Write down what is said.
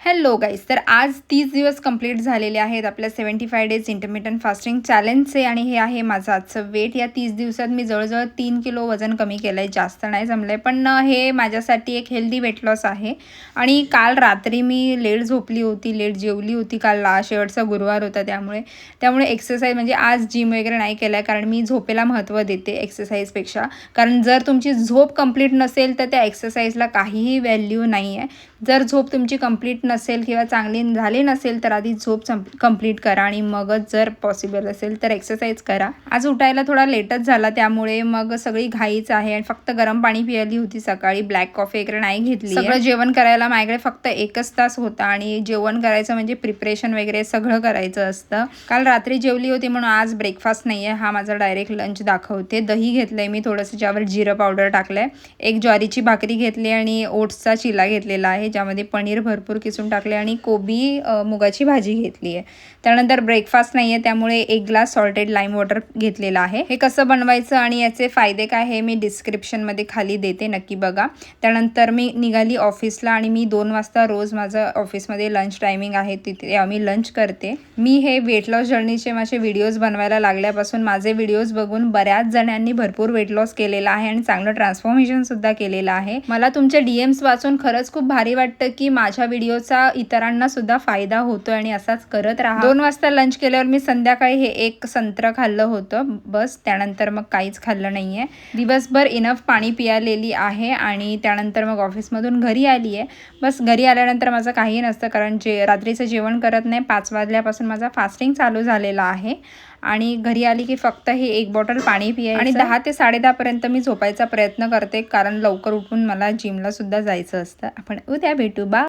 Hello guys, तर आज 30 दिवस कंप्लीट झालेले आहेत आपल्या 75 डेज इंटरमिटंट फास्टिंग चॅलेंजचे आणि हे आहे माझं आजचं वेट. या 30 दिवसात मी जवळजवळ 3 किलो वजन कमी केलं आहे. जास्त नाही जमलं आहे, पण हे माझ्यासाठी एक हेल्दी वेट लॉस आहे. आणि काल रात्री मी लेट झोपली होती, लेट जेवली होती. काल शेवटचा गुरुवार होता, त्यामुळे एक्सरसाइज म्हणजे आज जिम वगैरे नाही केलं आहे, कारण मी झोपेला महत्त्व देते एक्सरसाइजपेक्षा. कारण जर तुमची झोप कंप्लीट नसेल तर त्या एक्सरसाइजला काहीही व्हॅल्यू नाही आहे. जर झोप तुमची कंप्लीट नसेल किंवा चांगली झाली नसेल तर आधी झोप कंप्लीट करा आणि मगच जर पॉसिबल असेल तर एक्सरसाइज करा. आज उठायला थोडा लेटच झाला, त्यामुळे मग सगळी घाईच आहे. आणि फक्त गरम पाणी पिली होती सकाळी, ब्लॅक कॉफी वगैरे नाही घेतली. सगळं जेवण करायला माझ्याकडे फक्त 1च तास होता आणि जेवण करायचं म्हणजे प्रिपरेशन वगैरे सगळं करायचं असतं. काल रात्री जेवली होती म्हणून आज ब्रेकफास्ट नाही आहे, हा माझा डायरेक्ट लंच दाखवते. दही घेतलंय मी थोडंसं, ज्यावर जिरं पावडर टाकलंय. एक ज्वारीची भाकरी घेतली आणि ओट्सचा चिला घेतलेला आहे, ज्यामध्ये पनीर भरपूर किसून टाकले आणि कोबी मुगाची भाजी घेतली आहे. त्यानंतर ब्रेकफास्ट नाही आहे, त्यामुळे 1 ग्लास सॉल्टेड लाईम वॉटर घेतलेला आहे. हे कसं बनवायचं आणि याचे फायदे काय हे मी डिस्क्रिप्शनमध्ये खाली देते, नक्की बघा. त्यानंतर मी निघाली ऑफिसला आणि मी 2 वाजता रोज माझं ऑफिसमध्ये लंच टायमिंग आहे, तिथे आम्ही लंच करते. मी हे वेट लॉस जर्नीचे माझे व्हिडिओज बनवायला लागल्यापासून माझे व्हिडिओज बघून बऱ्याच जणांनी भरपूर वेट लॉस केलेला आहे आणि चांगलं ट्रान्सफॉर्मेशनसुद्धा केलेलं आहे. मला तुमचे DMs वाचून खरंच खूप भारी वाटतं की माझ्या व्हिडिओचा इतरांना सुद्धा फायदा होतो आणि असाच करत राहा. 2 वाजता लंच केल्यावर मी संध्याकाळी हे 1 संत्र खाल्लं होतं बस. त्यानंतर मग काहीच खाल्लं नाही आहे. दिवसभर इनफ पाणी पियालेली आहे आणि त्यानंतर मग ऑफिसमधून घरी आली आहे. बस घरी आल्यानंतर माझं काही नसतं, कारण रात्रीचं जेवण करत नाही. 5 वाजल्यापासून माझा फास्टिंग चालू झालेला आहे आणि घरी आली की फक्त हे 1 बॉटल पाणी पियायचं आणि 10 ते 10:30 पर्यंत मी झोपायचा प्रयत्न करते, कारण लवकर उठून मला जिमला सुद्धा जायचं असतं. आपण उद्या भेटू. बाय.